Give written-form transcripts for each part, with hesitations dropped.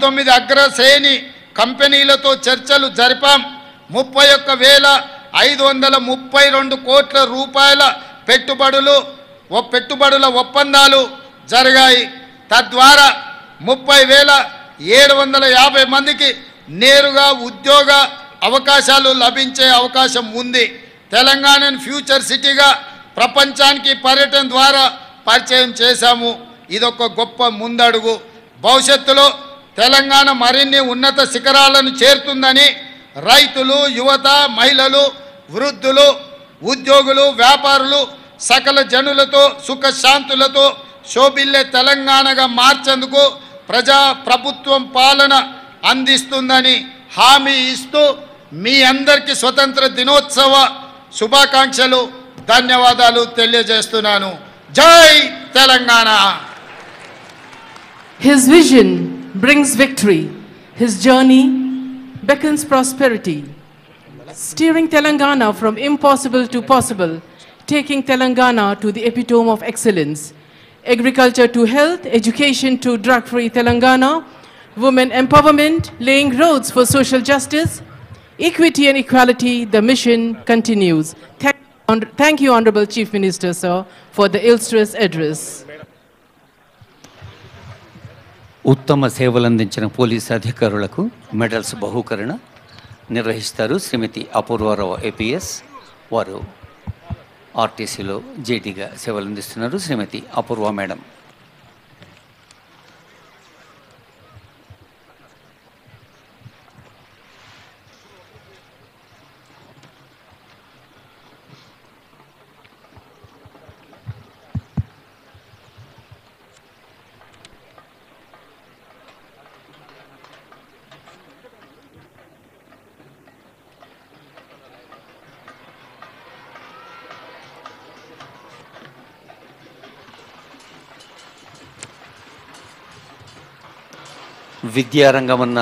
19 అగ్రశ్రేణి కంపెనీలతో చర్చలు జరిపాం. 31,532 కోట్ల రూపాయల పెట్టుబడుల ఒప్పందాలు జరిగాయి. తద్వారా 30,750 మందికి నేరుగా ఉద్యోగ అవకాశాలు లభించే అవకాశం ఉంది. తెలంగాణను ఫ్యూచర్ సిటీగా ప్రపంచానికి పర్యటన ద్వారా పరిచయం చేశాము. ఇదొక గొప్ప ముందడుగు. భవిష్యత్తులో తెలంగాణ మరిన్ని ఉన్నత శిఖరాలను చేరుతుందని రైతులు, యువత, మహిళలు, వృద్ధులు, ఉద్యోగులు, వ్యాపారులు సకల జనులతో సుఖశాంతులతో శోభిల్లే తెలంగాణగా మార్చేందుకు ప్రభుత్వం పాలన అందిస్తుందని హామీ ఇస్తూ మీ అందరికీ స్వతంత్ర దినోత్సవ శుభాకాంక్షలు, ధన్యవాదాలు తెలియజేస్తున్నాను. జై Telangana. His vision brings victory. His journey beckons prosperity. Steering Telangana from impossible to possible, taking Telangana to the epitome of excellence. Agriculture to health, education to drug-free Telangana, women empowerment, laying roads for social justice, equity and equality, the mission continues. Thank you, Honorable Chief Minister, sir, for the illustrious address. ఉత్తమ సేవలందించిన police అధికారులకు medals బహూకరణ నిర్వహిస్తారు శ్రీమతి Apoorva Rao APS. వారు ఆర్టీసీలో జేడీగా సేవలందిస్తున్నారు. శ్రీమతి అపూర్వ madam. విద్యారంగమన్న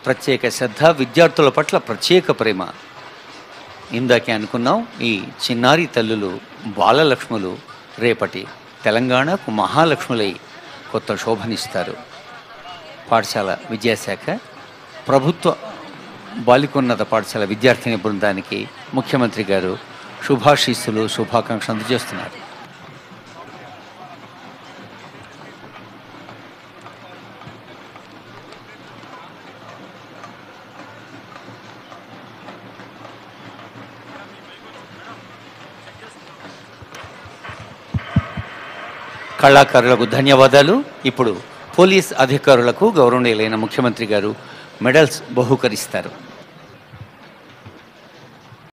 ప్రత్యేక శ్రద్ధ, విద్యార్థుల పట్ల ప్రత్యేక ప్రేమ. ఇందాకే అనుకున్నాం, ఈ చిన్నారి తల్లులు బాలలక్ష్ములు రేపటి తెలంగాణకు మహాలక్ష్ములై కొత్త శోభనిస్తారు. పాఠశాల విద్యాశాఖ ప్రభుత్వ బాలికోన్నత పాఠశాల విద్యార్థిని బృందానికి ముఖ్యమంత్రి గారు శుభాశీస్సులు, శుభాకాంక్షలు అందజేస్తున్నారు. కళాకారులకు ధన్యవాదాలు. ఇప్పుడు పోలీస్ అధికారులకు గౌరవనీయులైన ముఖ్యమంత్రి గారు మెడల్స్ బహూకరిస్తారు.